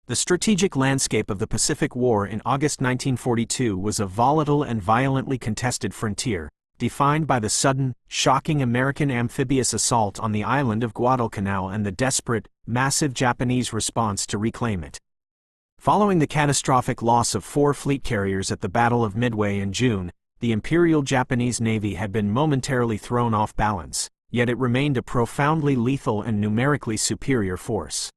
The strategic landscape of the Pacific War in August 1942 was a volatile and violently contested frontier, defined by the sudden, shocking American amphibious assault on the island of Guadalcanal and the desperate, massive Japanese response to reclaim it. Following the catastrophic loss of 4 fleet carriers at the Battle of Midway in June, the Imperial Japanese Navy had been momentarily thrown off balance, yet it remained a profoundly lethal and numerically superior force.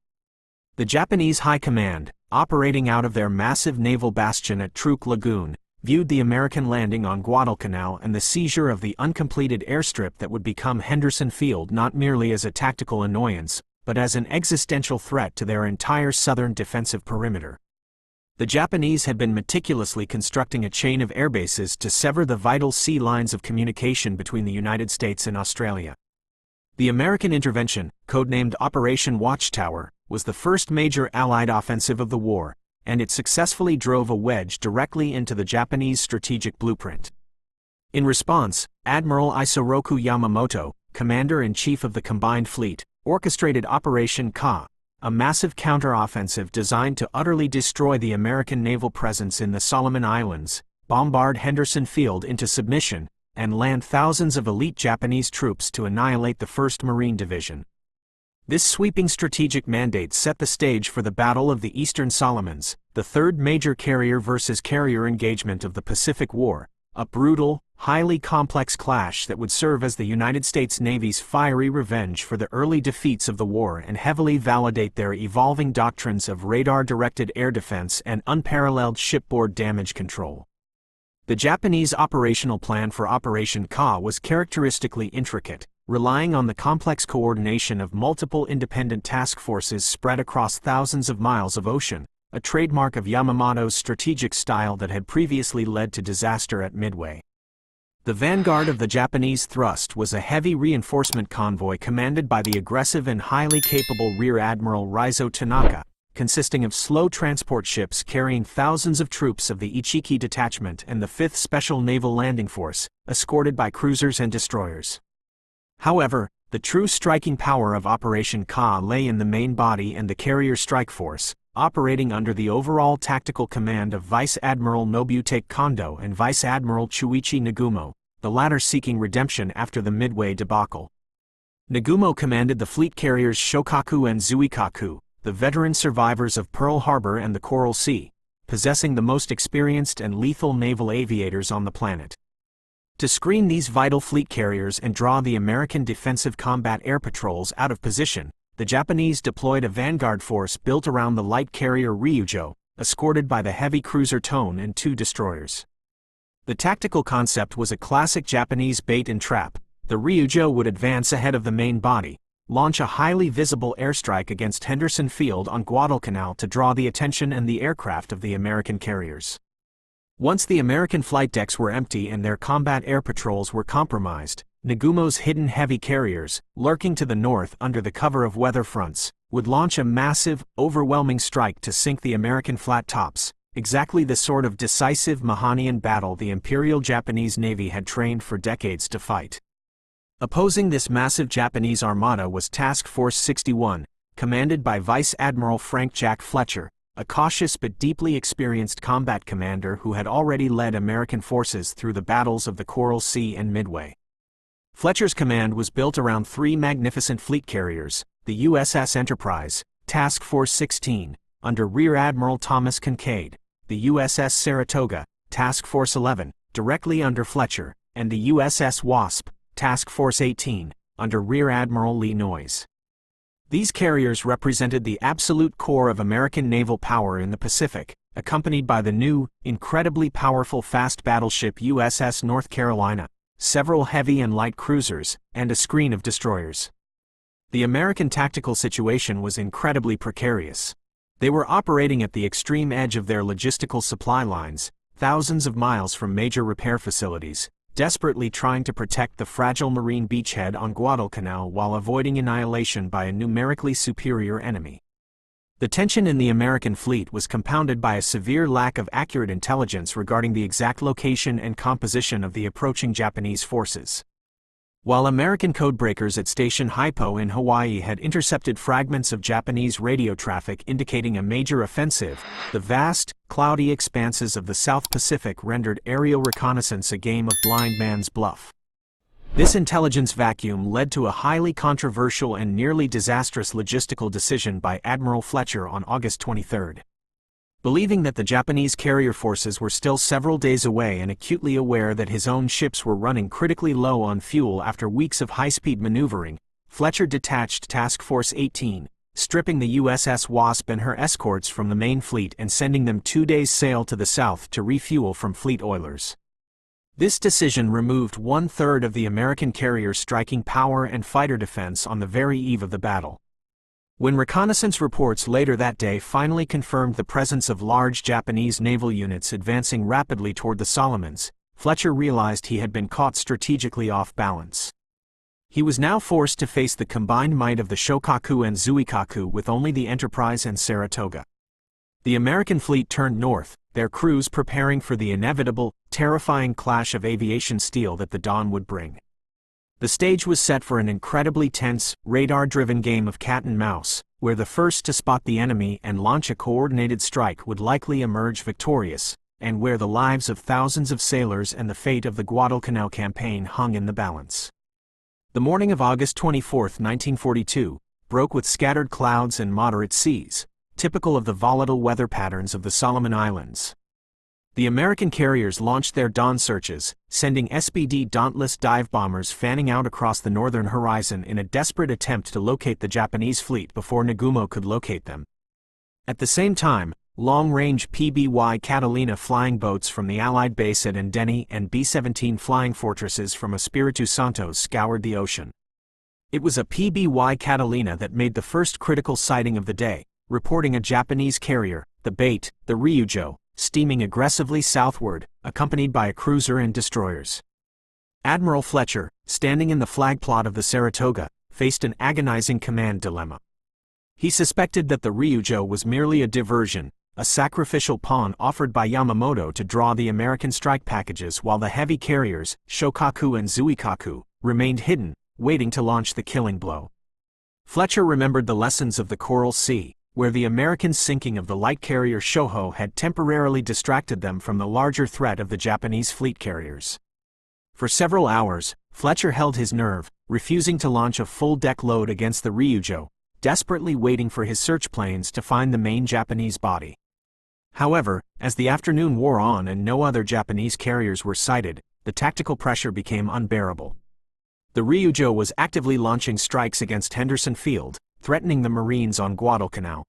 The Japanese High Command, operating out of their massive naval bastion at Truk Lagoon, viewed the American landing on Guadalcanal and the seizure of the uncompleted airstrip that would become Henderson Field not merely as a tactical annoyance, but as an existential threat to their entire southern defensive perimeter. The Japanese had been meticulously constructing a chain of airbases to sever the vital sea lines of communication between the United States and Australia. The American intervention, codenamed Operation Watchtower, was the first major Allied offensive of the war, and it successfully drove a wedge directly into the Japanese strategic blueprint. In response, Admiral Isoroku Yamamoto, commander-in-chief of the combined fleet, orchestrated Operation Ka, a massive counter-offensive designed to utterly destroy the American naval presence in the Solomon Islands, bombard Henderson Field into submission, and land thousands of elite Japanese troops to annihilate the 1st Marine Division. This sweeping strategic mandate set the stage for the Battle of the Eastern Solomons, the third major carrier versus carrier engagement of the Pacific War, a brutal, highly complex clash that would serve as the United States Navy's fiery revenge for the early defeats of the war and heavily validate their evolving doctrines of radar-directed air defense and unparalleled shipboard damage control. The Japanese operational plan for Operation Ka was characteristically intricate, relying on the complex coordination of multiple independent task forces spread across thousands of miles of ocean, a trademark of Yamamoto's strategic style that had previously led to disaster at Midway. The vanguard of the Japanese thrust was a heavy reinforcement convoy commanded by the aggressive and highly capable Rear Admiral Ryujo Tanaka, consisting of slow transport ships carrying thousands of troops of the Ichiki Detachment and the 5th Special Naval Landing Force, escorted by cruisers and destroyers. However, the true striking power of Operation Ka lay in the main body and the carrier strike force, operating under the overall tactical command of Vice Admiral Nobutake Kondo and Vice Admiral Chuichi Nagumo, the latter seeking redemption after the Midway debacle. Nagumo commanded the fleet carriers Shokaku and Zuikaku, the veteran survivors of Pearl Harbor and the Coral Sea, possessing the most experienced and lethal naval aviators on the planet. To screen these vital fleet carriers and draw the American defensive combat air patrols out of position, the Japanese deployed a vanguard force built around the light carrier Ryujo, escorted by the heavy cruiser Tone and 2 destroyers. The tactical concept was a classic Japanese bait and trap. The Ryujo would advance ahead of the main body, launch a highly visible airstrike against Henderson Field on Guadalcanal to draw the attention and the aircraft of the American carriers. Once the American flight decks were empty and their combat air patrols were compromised, Nagumo's hidden heavy carriers, lurking to the north under the cover of weather fronts, would launch a massive, overwhelming strike to sink the American flat tops, exactly the sort of decisive Mahanian battle the Imperial Japanese Navy had trained for decades to fight. Opposing this massive Japanese armada was Task Force 61, commanded by Vice Admiral Frank Jack Fletcher, a cautious but deeply experienced combat commander who had already led American forces through the battles of the Coral Sea and Midway. Fletcher's command was built around 3 magnificent fleet carriers, the USS Enterprise, Task Force 16, under Rear Admiral Thomas Kincaid, the USS Saratoga, Task Force 11, directly under Fletcher, and the USS Wasp, Task Force 18, under Rear Admiral Lee Noyes. These carriers represented the absolute core of American naval power in the Pacific, accompanied by the new, incredibly powerful fast battleship USS North Carolina, several heavy and light cruisers, and a screen of destroyers. The American tactical situation was incredibly precarious. They were operating at the extreme edge of their logistical supply lines, thousands of miles from major repair facilities, desperately trying to protect the fragile marine beachhead on Guadalcanal while avoiding annihilation by a numerically superior enemy. The tension in the American fleet was compounded by a severe lack of accurate intelligence regarding the exact location and composition of the approaching Japanese forces. While American codebreakers at Station Hypo in Hawaii had intercepted fragments of Japanese radio traffic indicating a major offensive, the vast, cloudy expanses of the South Pacific rendered aerial reconnaissance a game of blind man's bluff. This intelligence vacuum led to a highly controversial and nearly disastrous logistical decision by Admiral Fletcher on August 23. Believing that the Japanese carrier forces were still several days away and acutely aware that his own ships were running critically low on fuel after weeks of high-speed maneuvering, Fletcher detached Task Force 18, stripping the USS Wasp and her escorts from the main fleet and sending them 2 days' sail to the south to refuel from fleet oilers. This decision removed 1/3 of the American carrier's striking power and fighter defense on the very eve of the battle. When reconnaissance reports later that day finally confirmed the presence of large Japanese naval units advancing rapidly toward the Solomons, Fletcher realized he had been caught strategically off balance. He was now forced to face the combined might of the Shokaku and Zuikaku with only the Enterprise and Saratoga. The American fleet turned north, their crews preparing for the inevitable, terrifying clash of aviation steel that the dawn would bring. The stage was set for an incredibly tense, radar-driven game of cat and mouse, where the first to spot the enemy and launch a coordinated strike would likely emerge victorious, and where the lives of thousands of sailors and the fate of the Guadalcanal campaign hung in the balance. The morning of August 24, 1942, broke with scattered clouds and moderate seas, typical of the volatile weather patterns of the Solomon Islands. The American carriers launched their dawn searches, sending SBD Dauntless dive bombers fanning out across the northern horizon in a desperate attempt to locate the Japanese fleet before Nagumo could locate them. At the same time, long-range PBY Catalina flying boats from the Allied base at Endeni and B-17 flying fortresses from Espiritu Santo scoured the ocean. It was a PBY Catalina that made the first critical sighting of the day, reporting a Japanese carrier, the Ryujo, steaming aggressively southward, accompanied by a cruiser and destroyers. Admiral Fletcher, standing in the flag plot of the Saratoga, faced an agonizing command dilemma. He suspected that the Ryujo was merely a diversion, a sacrificial pawn offered by Yamamoto to draw the American strike packages while the heavy carriers, Shokaku and Zuikaku, remained hidden, waiting to launch the killing blow. Fletcher remembered the lessons of the Coral Sea, where the American sinking of the light carrier Shoho had temporarily distracted them from the larger threat of the Japanese fleet carriers. For several hours, Fletcher held his nerve, refusing to launch a full-deck load against the Ryujo, desperately waiting for his search planes to find the main Japanese body. However, as the afternoon wore on and no other Japanese carriers were sighted, the tactical pressure became unbearable. The Ryujo was actively launching strikes against Henderson Field, threatening the Marines on Guadalcanal.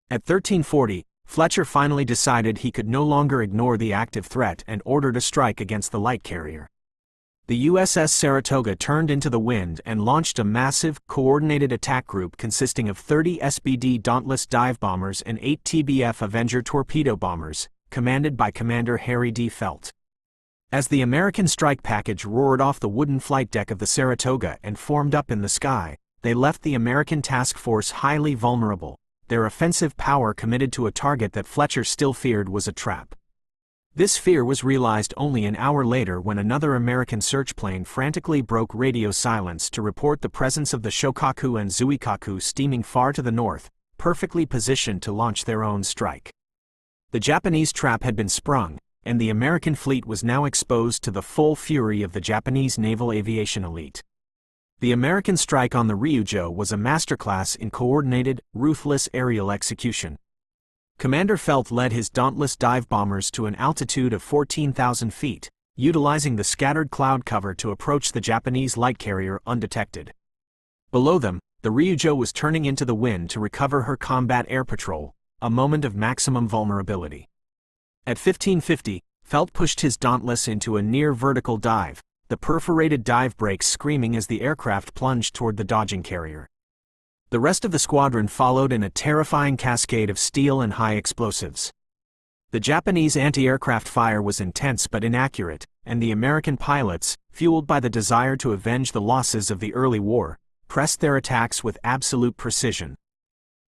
At 1340, Fletcher finally decided he could no longer ignore the active threat and ordered a strike against the light carrier. The USS Saratoga turned into the wind and launched a massive, coordinated attack group consisting of 30 SBD Dauntless dive bombers and 8 TBF Avenger torpedo bombers, commanded by Commander Harry D. Felt. As the American strike package roared off the wooden flight deck of the Saratoga and formed up in the sky, they left the American task force highly vulnerable, their offensive power committed to a target that Fletcher still feared was a trap. This fear was realized only an hour later when another American search plane frantically broke radio silence to report the presence of the Shokaku and Zuikaku steaming far to the north, perfectly positioned to launch their own strike. The Japanese trap had been sprung, and the American fleet was now exposed to the full fury of the Japanese naval aviation elite. The American strike on the Ryujo was a masterclass in coordinated, ruthless aerial execution. Commander Felt led his Dauntless dive bombers to an altitude of 14,000 feet, utilizing the scattered cloud cover to approach the Japanese light carrier undetected. Below them, the Ryujo was turning into the wind to recover her combat air patrol, a moment of maximum vulnerability. At 1550, Felt pushed his Dauntless into a near-vertical dive, the perforated dive brakes screaming as the aircraft plunged toward the dodging carrier. The rest of the squadron followed in a terrifying cascade of steel and high explosives. The Japanese anti-aircraft fire was intense but inaccurate, and the American pilots, fueled by the desire to avenge the losses of the early war, pressed their attacks with absolute precision.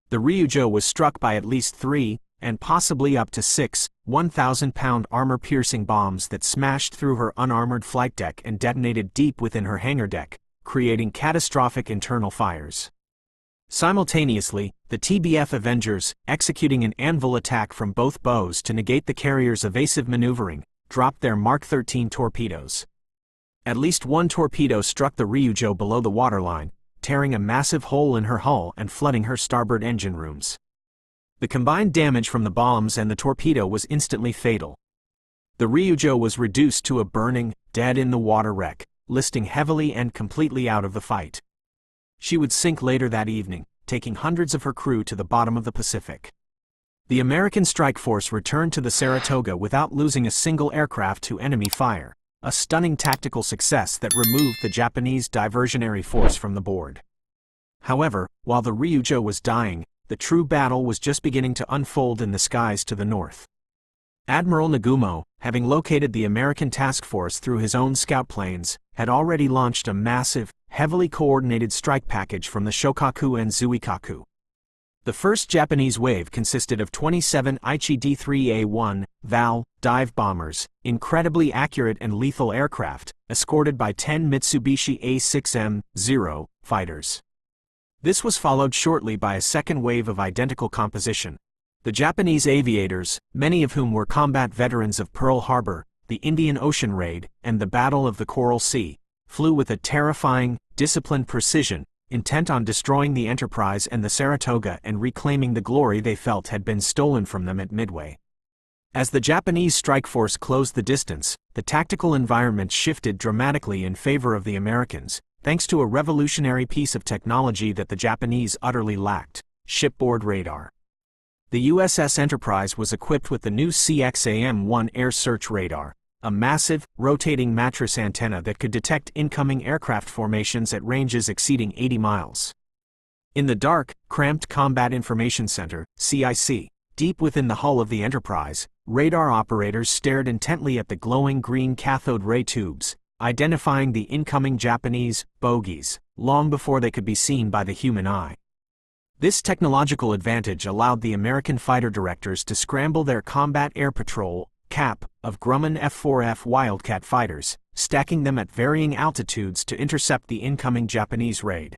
The Ryujo was struck by at least 3, and possibly up to 6 1,000-pound armor-piercing bombs that smashed through her unarmored flight deck and detonated deep within her hangar deck, creating catastrophic internal fires. Simultaneously, the TBF Avengers, executing an anvil attack from both bows to negate the carrier's evasive maneuvering, dropped their Mark 13 torpedoes. At least one torpedo struck the Ryujo below the waterline, tearing a massive hole in her hull and flooding her starboard engine rooms. The combined damage from the bombs and the torpedo was instantly fatal. The Ryujo was reduced to a burning, dead-in-the-water wreck, listing heavily and completely out of the fight. She would sink later that evening, taking hundreds of her crew to the bottom of the Pacific. The American strike force returned to the Saratoga without losing a single aircraft to enemy fire, a stunning tactical success that removed the Japanese diversionary force from the board. However, while the Ryujo was dying, the true battle was just beginning to unfold in the skies to the north. Admiral Nagumo, having located the American task force through his own scout planes, had already launched a massive, heavily coordinated strike package from the Shokaku and Zuikaku. The first Japanese wave consisted of 27 Aichi D-3A-1 VAL dive bombers, incredibly accurate and lethal aircraft, escorted by 10 Mitsubishi A-6M-0 fighters. This was followed shortly by a second wave of identical composition. The Japanese aviators, many of whom were combat veterans of Pearl Harbor, the Indian Ocean Raid, and the Battle of the Coral Sea, flew with a terrifying, disciplined precision, intent on destroying the Enterprise and the Saratoga and reclaiming the glory they felt had been stolen from them at Midway. As the Japanese strike force closed the distance, the tactical environment shifted dramatically in favor of the Americans, thanks to a revolutionary piece of technology that the Japanese utterly lacked: shipboard radar. The USS Enterprise was equipped with the new CXAM-1 air search radar, a massive, rotating mattress antenna that could detect incoming aircraft formations at ranges exceeding 80 miles. In the dark, cramped Combat Information Center (CIC), deep within the hull of the Enterprise, radar operators stared intently at the glowing green cathode ray tubes, identifying the incoming Japanese bogies long before they could be seen by the human eye. This technological advantage allowed the American fighter directors to scramble their Combat Air Patrol (CAP) of Grumman F-4F Wildcat fighters, stacking them at varying altitudes to intercept the incoming Japanese raid.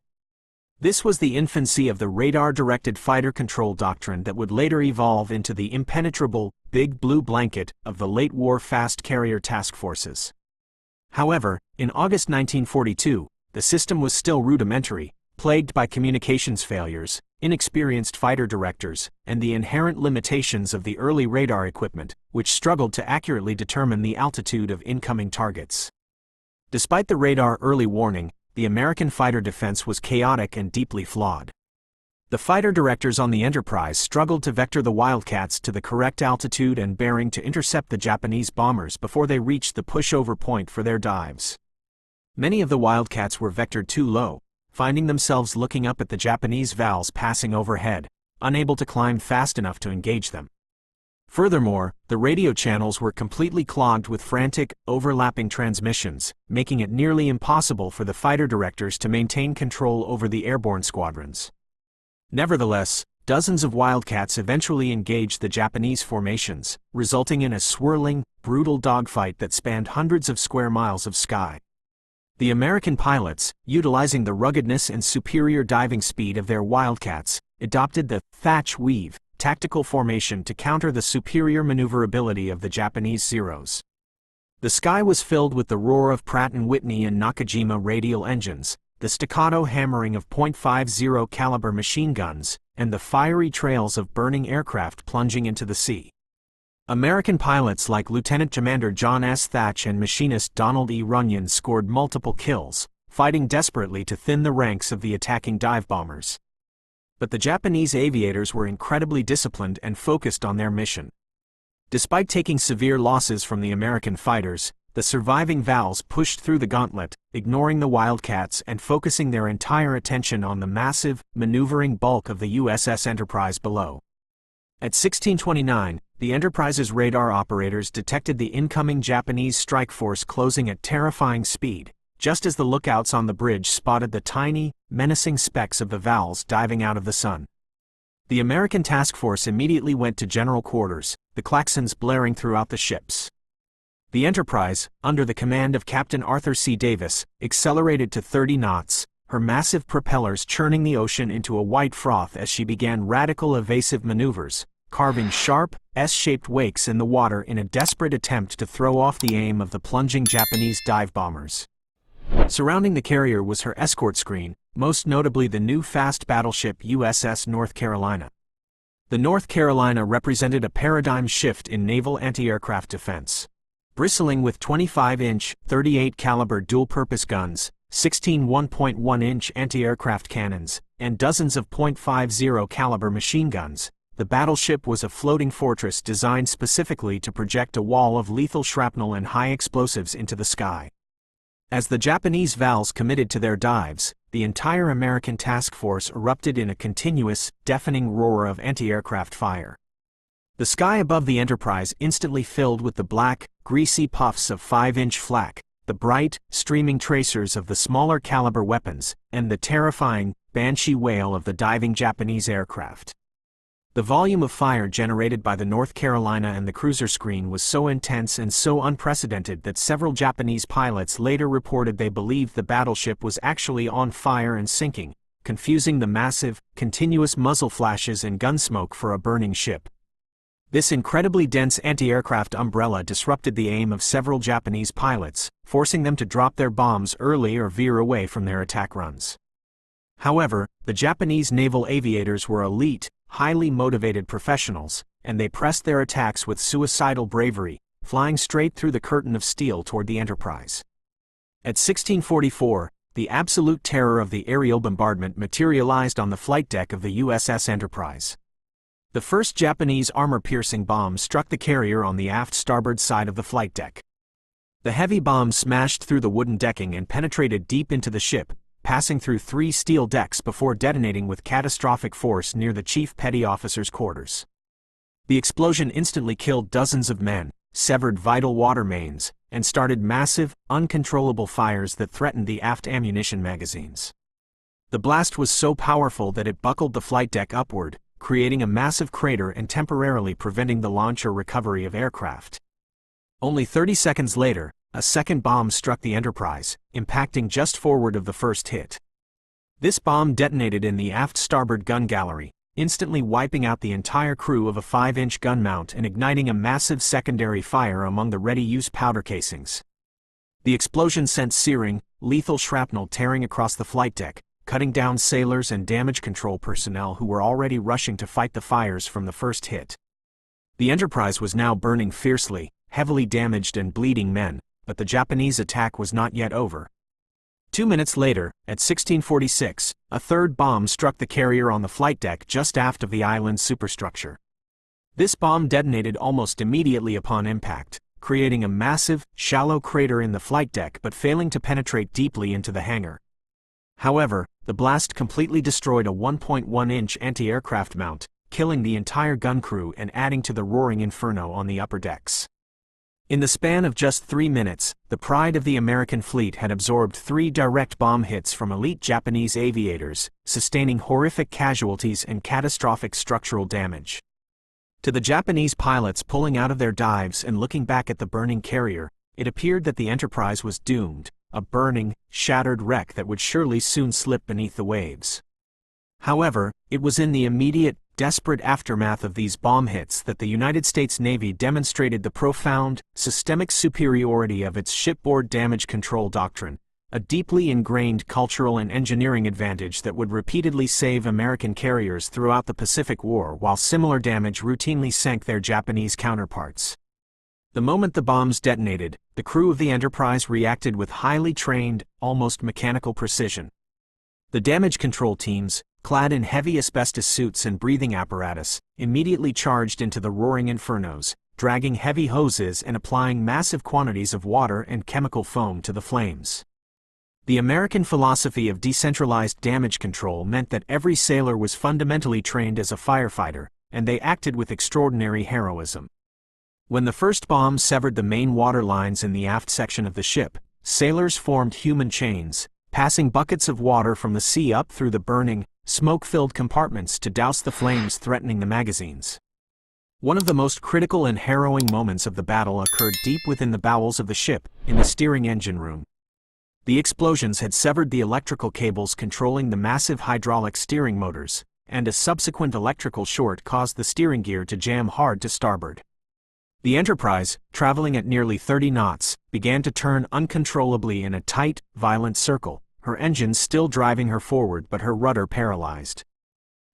This was the infancy of the radar-directed fighter control doctrine that would later evolve into the impenetrable, big blue blanket of the late-war fast carrier task forces. However, in August 1942, the system was still rudimentary, plagued by communications failures, inexperienced fighter directors, and the inherent limitations of the early radar equipment, which struggled to accurately determine the altitude of incoming targets. Despite the radar early warning, the American fighter defense was chaotic and deeply flawed. The fighter directors on the Enterprise struggled to vector the Wildcats to the correct altitude and bearing to intercept the Japanese bombers before they reached the pushover point for their dives. Many of the Wildcats were vectored too low, finding themselves looking up at the Japanese VALs passing overhead, unable to climb fast enough to engage them. Furthermore, the radio channels were completely clogged with frantic, overlapping transmissions, making it nearly impossible for the fighter directors to maintain control over the airborne squadrons. Nevertheless, dozens of Wildcats eventually engaged the Japanese formations, resulting in a swirling, brutal dogfight that spanned hundreds of square miles of sky. The American pilots, utilizing the ruggedness and superior diving speed of their Wildcats, adopted the thatch weave tactical formation to counter the superior maneuverability of the Japanese Zeros. The sky was filled with the roar of Pratt & Whitney and Nakajima radial engines, the staccato hammering of .50 caliber machine guns, and the fiery trails of burning aircraft plunging into the sea. American pilots like Lieutenant Commander John S. Thatch and machinist Donald E. Runyon scored multiple kills, fighting desperately to thin the ranks of the attacking dive bombers. But the Japanese aviators were incredibly disciplined and focused on their mission. Despite taking severe losses from the American fighters, the surviving VALs pushed through the gauntlet, ignoring the Wildcats and focusing their entire attention on the massive, maneuvering bulk of the USS Enterprise below. At 1629, the Enterprise's radar operators detected the incoming Japanese strike force closing at terrifying speed, just as the lookouts on the bridge spotted the tiny, menacing specks of the VALs diving out of the sun. The American task force immediately went to general quarters, the claxons blaring throughout the ships. The Enterprise, under the command of Captain Arthur C. Davis, accelerated to 30 knots, her massive propellers churning the ocean into a white froth as she began radical evasive maneuvers, carving sharp, S-shaped wakes in the water in a desperate attempt to throw off the aim of the plunging Japanese dive bombers. Surrounding the carrier was her escort screen, most notably the new fast battleship USS North Carolina. The North Carolina represented a paradigm shift in naval anti-aircraft defense. Bristling with 25-inch, 38-caliber dual-purpose guns, 16 1.1-inch anti-aircraft cannons, and dozens of .50-caliber machine guns, the battleship was a floating fortress designed specifically to project a wall of lethal shrapnel and high explosives into the sky. As the Japanese VALs committed to their dives, the entire American task force erupted in a continuous, deafening roar of anti-aircraft fire. The sky above the Enterprise instantly filled with the black, greasy puffs of 5-inch flak, the bright, streaming tracers of the smaller caliber weapons, and the terrifying, banshee wail of the diving Japanese aircraft. The volume of fire generated by the North Carolina and the cruiser screen was so intense and so unprecedented that several Japanese pilots later reported they believed the battleship was actually on fire and sinking, confusing the massive, continuous muzzle flashes and gunsmoke for a burning ship. This incredibly dense anti-aircraft umbrella disrupted the aim of several Japanese pilots, forcing them to drop their bombs early or veer away from their attack runs. However, the Japanese naval aviators were elite, highly motivated professionals, and they pressed their attacks with suicidal bravery, flying straight through the curtain of steel toward the Enterprise. At 1644, the absolute terror of the aerial bombardment materialized on the flight deck of the USS Enterprise. The first Japanese armor-piercing bomb struck the carrier on the aft starboard side of the flight deck. The heavy bomb smashed through the wooden decking and penetrated deep into the ship, passing through 3 steel decks before detonating with catastrophic force near the chief petty officer's quarters. The explosion instantly killed dozens of men, severed vital water mains, and started massive, uncontrollable fires that threatened the aft ammunition magazines. The blast was so powerful that it buckled the flight deck upward, creating a massive crater and temporarily preventing the launch or recovery of aircraft. Only 30 seconds later, a second bomb struck the Enterprise, impacting just forward of the first hit. This bomb detonated in the aft starboard gun gallery, instantly wiping out the entire crew of a 5-inch gun mount and igniting a massive secondary fire among the ready-use powder casings. The explosion sent searing, lethal shrapnel tearing across the flight deck, cutting down sailors and damage control personnel who were already rushing to fight the fires from the first hit. The Enterprise was now burning fiercely, heavily damaged and bleeding men, but the Japanese attack was not yet over. 2 minutes later, at 1646, a third bomb struck the carrier on the flight deck just aft of the island's superstructure. This bomb detonated almost immediately upon impact, creating a massive, shallow crater in the flight deck but failing to penetrate deeply into the hangar. However, the blast completely destroyed a 1.1-inch anti-aircraft mount, killing the entire gun crew and adding to the roaring inferno on the upper decks. In the span of just 3 minutes, the pride of the American fleet had absorbed 3 direct bomb hits from elite Japanese aviators, sustaining horrific casualties and catastrophic structural damage. To the Japanese pilots pulling out of their dives and looking back at the burning carrier, it appeared that the Enterprise was doomed, a burning, shattered wreck that would surely soon slip beneath the waves. However, it was in the immediate, desperate aftermath of these bomb hits that the United States Navy demonstrated the profound, systemic superiority of its shipboard damage control doctrine, a deeply ingrained cultural and engineering advantage that would repeatedly save American carriers throughout the Pacific War while similar damage routinely sank their Japanese counterparts. The moment the bombs detonated, the crew of the Enterprise reacted with highly trained, almost mechanical precision. The damage control teams, clad in heavy asbestos suits and breathing apparatus, immediately charged into the roaring infernos, dragging heavy hoses and applying massive quantities of water and chemical foam to the flames. The American philosophy of decentralized damage control meant that every sailor was fundamentally trained as a firefighter, and they acted with extraordinary heroism. When the first bomb severed the main water lines in the aft section of the ship, sailors formed human chains, passing buckets of water from the sea up through the burning, smoke-filled compartments to douse the flames threatening the magazines. One of the most critical and harrowing moments of the battle occurred deep within the bowels of the ship, in the steering engine room. The explosions had severed the electrical cables controlling the massive hydraulic steering motors, and a subsequent electrical short caused the steering gear to jam hard to starboard. The Enterprise, traveling at nearly 30 knots, began to turn uncontrollably in a tight, violent circle, her engines still driving her forward but her rudder paralyzed.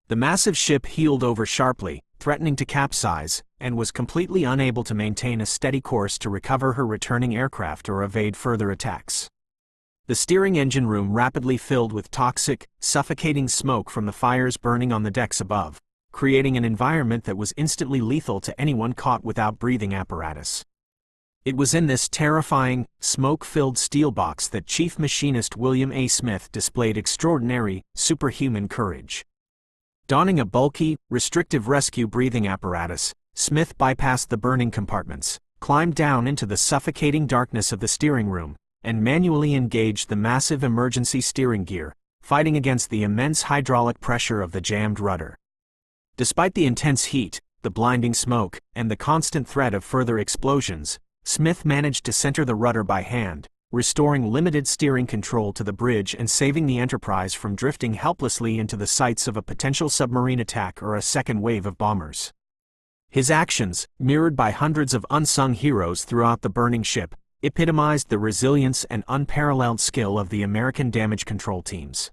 The massive ship heeled over sharply, threatening to capsize, and was completely unable to maintain a steady course to recover her returning aircraft or evade further attacks. The steering engine room rapidly filled with toxic, suffocating smoke from the fires burning on the decks above, creating an environment that was instantly lethal to anyone caught without breathing apparatus. It was in this terrifying, smoke-filled steel box that Chief Machinist William A. Smith displayed extraordinary, superhuman courage. Donning a bulky, restrictive rescue breathing apparatus, Smith bypassed the burning compartments, climbed down into the suffocating darkness of the steering room, and manually engaged the massive emergency steering gear, fighting against the immense hydraulic pressure of the jammed rudder. Despite the intense heat, the blinding smoke, and the constant threat of further explosions, Smith managed to center the rudder by hand, restoring limited steering control to the bridge and saving the Enterprise from drifting helplessly into the sights of a potential submarine attack or a second wave of bombers. His actions, mirrored by hundreds of unsung heroes throughout the burning ship, epitomized the resilience and unparalleled skill of the American damage control teams.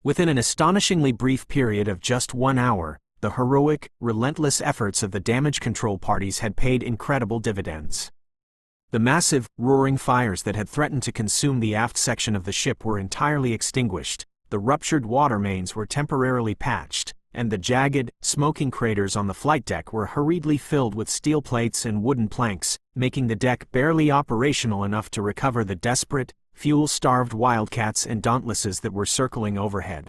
Within an astonishingly brief period of just 1 hour, the heroic, relentless efforts of the damage control parties had paid incredible dividends. The massive, roaring fires that had threatened to consume the aft section of the ship were entirely extinguished, the ruptured water mains were temporarily patched, and the jagged, smoking craters on the flight deck were hurriedly filled with steel plates and wooden planks, making the deck barely operational enough to recover the desperate, fuel-starved wildcats and dauntlesses that were circling overhead.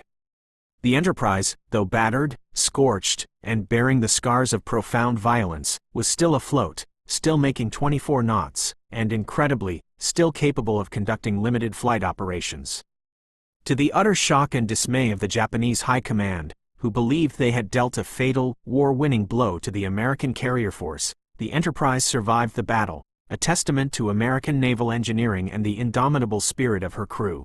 The Enterprise, though battered, scorched, and bearing the scars of profound violence, was still afloat, still making 24 knots, and incredibly, still capable of conducting limited flight operations. To the utter shock and dismay of the Japanese High Command, who believed they had dealt a fatal, war-winning blow to the American carrier force, the Enterprise survived the battle, a testament to American naval engineering and the indomitable spirit of her crew.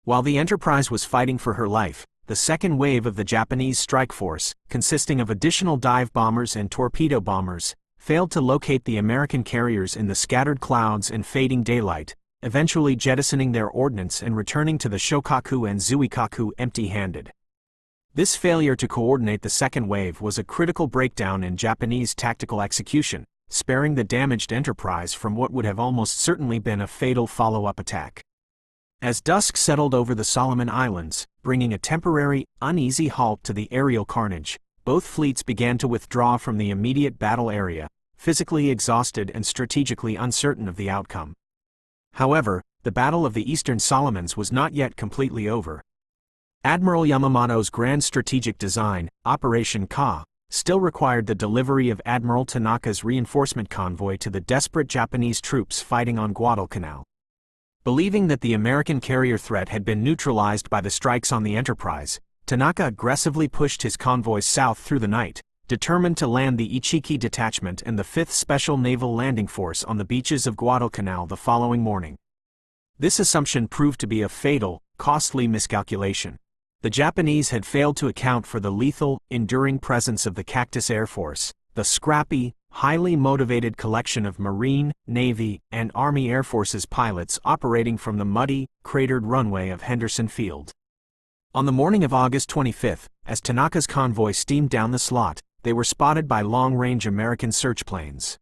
While the Enterprise was fighting for her life, the second wave of the Japanese strike force, consisting of additional dive bombers and torpedo bombers, failed to locate the American carriers in the scattered clouds and fading daylight, eventually jettisoning their ordnance and returning to the Shokaku and Zuikaku empty-handed. This failure to coordinate the second wave was a critical breakdown in Japanese tactical execution, sparing the damaged Enterprise from what would have almost certainly been a fatal follow-up attack. As dusk settled over the Solomon Islands, bringing a temporary, uneasy halt to the aerial carnage, both fleets began to withdraw from the immediate battle area, physically exhausted and strategically uncertain of the outcome. However, the Battle of the Eastern Solomons was not yet completely over. Admiral Yamamoto's grand strategic design, Operation Ka, still required the delivery of Admiral Tanaka's reinforcement convoy to the desperate Japanese troops fighting on Guadalcanal. Believing that the American carrier threat had been neutralized by the strikes on the Enterprise, Tanaka aggressively pushed his convoys south through the night, determined to land the Ichiki Detachment and the 5th Special Naval Landing Force on the beaches of Guadalcanal the following morning. This assumption proved to be a fatal, costly miscalculation. The Japanese had failed to account for the lethal, enduring presence of the Cactus Air Force, the scrappy, highly motivated collection of Marine, Navy, and Army Air Force's pilots operating from the muddy, cratered runway of Henderson Field. On the morning of August 25, as Tanaka's convoy steamed down the slot, they were spotted by long-range American search planes.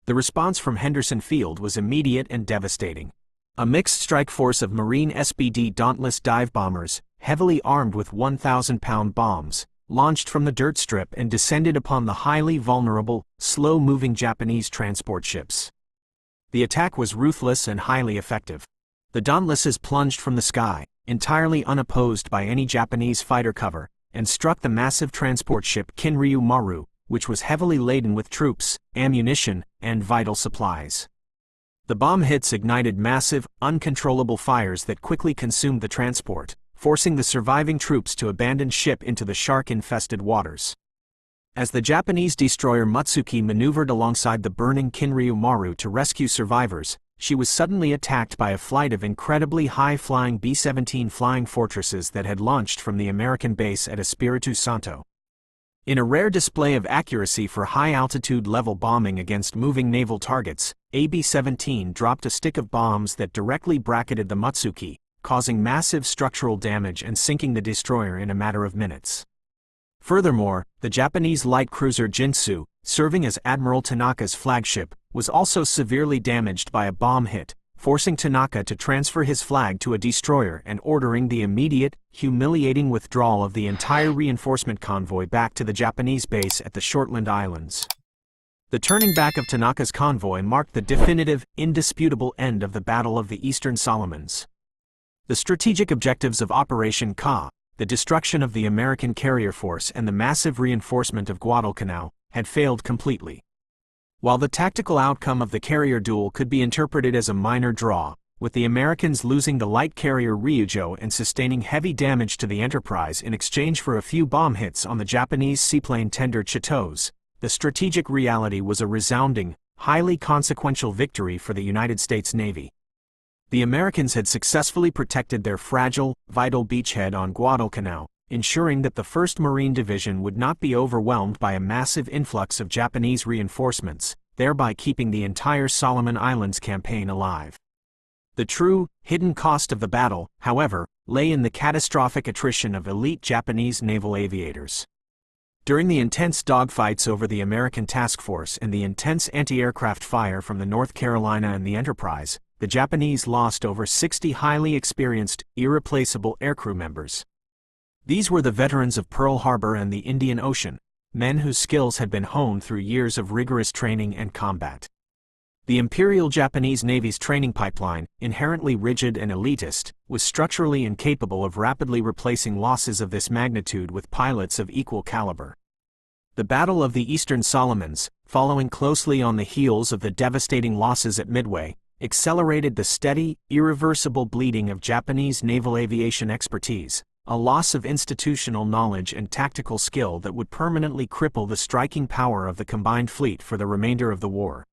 The response from Henderson Field was immediate and devastating. A mixed strike force of Marine SBD Dauntless dive bombers, heavily armed with 1,000-pound bombs, launched from the dirt strip and descended upon the highly vulnerable, slow-moving Japanese transport ships. The attack was ruthless and highly effective. The Dauntlesses plunged from the sky, entirely unopposed by any Japanese fighter cover, and struck the massive transport ship Kinryu Maru, which was heavily laden with troops, ammunition, and vital supplies. The bomb hits ignited massive, uncontrollable fires that quickly consumed the transport, forcing the surviving troops to abandon ship into the shark-infested waters. As the Japanese destroyer Mutsuki maneuvered alongside the burning Kinryu Maru to rescue survivors, she was suddenly attacked by a flight of incredibly high-flying B-17 flying fortresses that had launched from the American base at Espiritu Santo. In a rare display of accuracy for high-altitude level bombing against moving naval targets, AB-17 dropped a stick of bombs that directly bracketed the Mutsuki, causing massive structural damage and sinking the destroyer in a matter of minutes. Furthermore, the Japanese light cruiser Jinsu, serving as Admiral Tanaka's flagship, was also severely damaged by a bomb hit, forcing Tanaka to transfer his flag to a destroyer and ordering the immediate, humiliating withdrawal of the entire reinforcement convoy back to the Japanese base at the Shortland Islands. The turning back of Tanaka's convoy marked the definitive, indisputable end of the Battle of the Eastern Solomons. The strategic objectives of Operation Ka, the destruction of the American carrier force and the massive reinforcement of Guadalcanal, had failed completely. While the tactical outcome of the carrier duel could be interpreted as a minor draw, with the Americans losing the light carrier Ryujo and sustaining heavy damage to the Enterprise in exchange for a few bomb hits on the Japanese seaplane tender Chitose, the strategic reality was a resounding, highly consequential victory for the United States Navy. The Americans had successfully protected their fragile, vital beachhead on Guadalcanal, ensuring that the 1st Marine Division would not be overwhelmed by a massive influx of Japanese reinforcements, thereby keeping the entire Solomon Islands campaign alive. The true, hidden cost of the battle, however, lay in the catastrophic attrition of elite Japanese naval aviators. During the intense dogfights over the American task force and the intense anti-aircraft fire from the North Carolina and the Enterprise, the Japanese lost over 60 highly experienced, irreplaceable aircrew members. These were the veterans of Pearl Harbor and the Indian Ocean, men whose skills had been honed through years of rigorous training and combat. The Imperial Japanese Navy's training pipeline, inherently rigid and elitist, was structurally incapable of rapidly replacing losses of this magnitude with pilots of equal caliber. The Battle of the Eastern Solomons, following closely on the heels of the devastating losses at Midway, accelerated the steady, irreversible bleeding of Japanese naval aviation expertise, a loss of institutional knowledge and tactical skill that would permanently cripple the striking power of the combined fleet for the remainder of the war.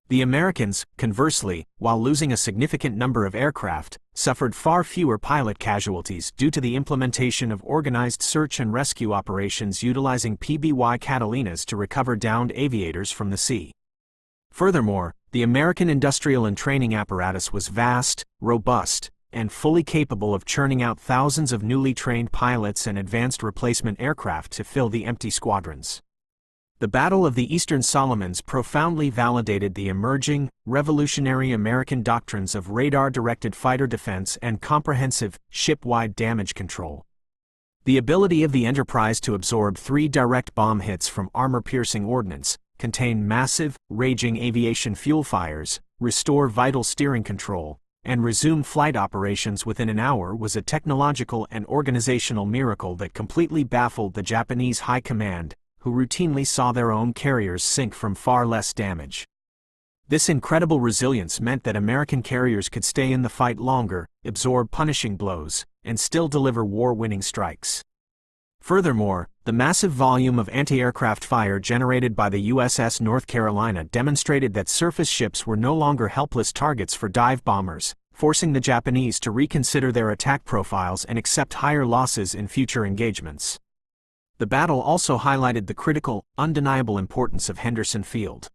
The Americans, conversely, while losing a significant number of aircraft, suffered far fewer pilot casualties due to the implementation of organized search and rescue operations utilizing PBY Catalinas to recover downed aviators from the sea. Furthermore, the American industrial and training apparatus was vast, robust, and fully capable of churning out thousands of newly trained pilots and advanced replacement aircraft to fill the empty squadrons. The Battle of the Eastern Solomons profoundly validated the emerging, revolutionary American doctrines of radar-directed fighter defense and comprehensive, ship-wide damage control. The ability of the Enterprise to absorb 3 direct bomb hits from armor-piercing ordnance, contain massive, raging aviation fuel fires, restore vital steering control, and resume flight operations within an hour was a technological and organizational miracle that completely baffled the Japanese high command, who routinely saw their own carriers sink from far less damage. This incredible resilience meant that American carriers could stay in the fight longer, absorb punishing blows, and still deliver war-winning strikes. Furthermore, the massive volume of anti-aircraft fire generated by the USS North Carolina demonstrated that surface ships were no longer helpless targets for dive bombers, forcing the Japanese to reconsider their attack profiles and accept higher losses in future engagements. The battle also highlighted the critical, undeniable importance of Henderson Field.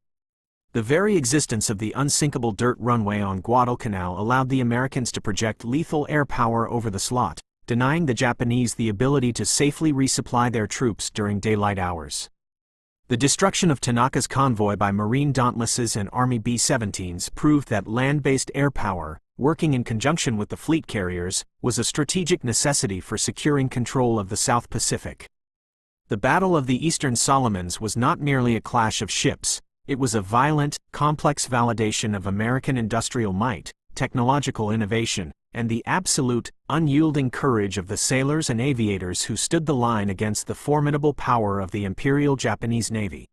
The very existence of the unsinkable dirt runway on Guadalcanal allowed the Americans to project lethal air power over the slot, denying the Japanese the ability to safely resupply their troops during daylight hours. The destruction of Tanaka's convoy by Marine Dauntlesses and Army B-17s proved that land-based air power, working in conjunction with the fleet carriers, was a strategic necessity for securing control of the South Pacific. The Battle of the Eastern Solomons was not merely a clash of ships, it was a violent, complex validation of American industrial might, technological innovation, and the absolute, unyielding courage of the sailors and aviators who stood the line against the formidable power of the Imperial Japanese Navy.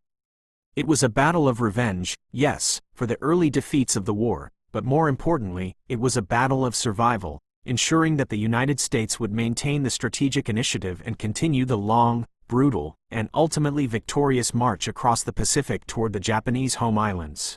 It was a battle of revenge, yes, for the early defeats of the war, but more importantly, it was a battle of survival, ensuring that the United States would maintain the strategic initiative and continue the long, brutal, and ultimately victorious march across the Pacific toward the Japanese home islands.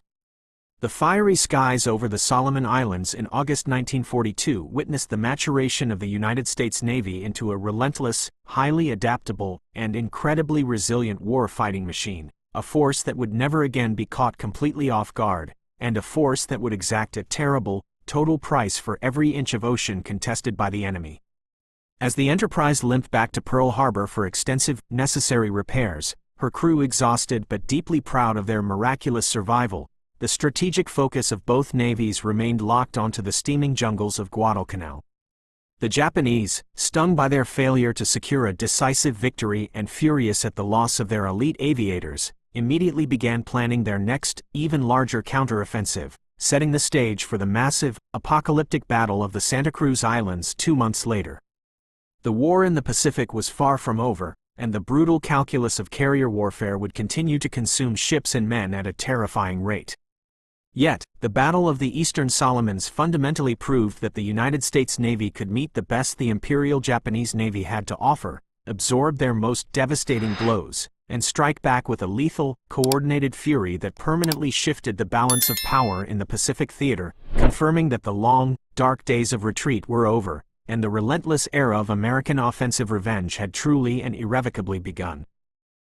The fiery skies over the Solomon Islands in August 1942 witnessed the maturation of the United States Navy into a relentless, highly adaptable, and incredibly resilient war-fighting machine, a force that would never again be caught completely off guard, and a force that would exact a terrible, total price for every inch of ocean contested by the enemy. As the Enterprise limped back to Pearl Harbor for extensive, necessary repairs, her crew exhausted but deeply proud of their miraculous survival, the strategic focus of both navies remained locked onto the steaming jungles of Guadalcanal. The Japanese, stung by their failure to secure a decisive victory and furious at the loss of their elite aviators, immediately began planning their next, even larger counteroffensive, setting the stage for the massive, apocalyptic Battle of the Santa Cruz Islands 2 months later. The war in the Pacific was far from over, and the brutal calculus of carrier warfare would continue to consume ships and men at a terrifying rate. Yet, the Battle of the Eastern Solomons fundamentally proved that the United States Navy could meet the best the Imperial Japanese Navy had to offer, absorb their most devastating blows, and strike back with a lethal, coordinated fury that permanently shifted the balance of power in the Pacific theater, confirming that the long, dark days of retreat were over, and the relentless era of American offensive revenge had truly and irrevocably begun.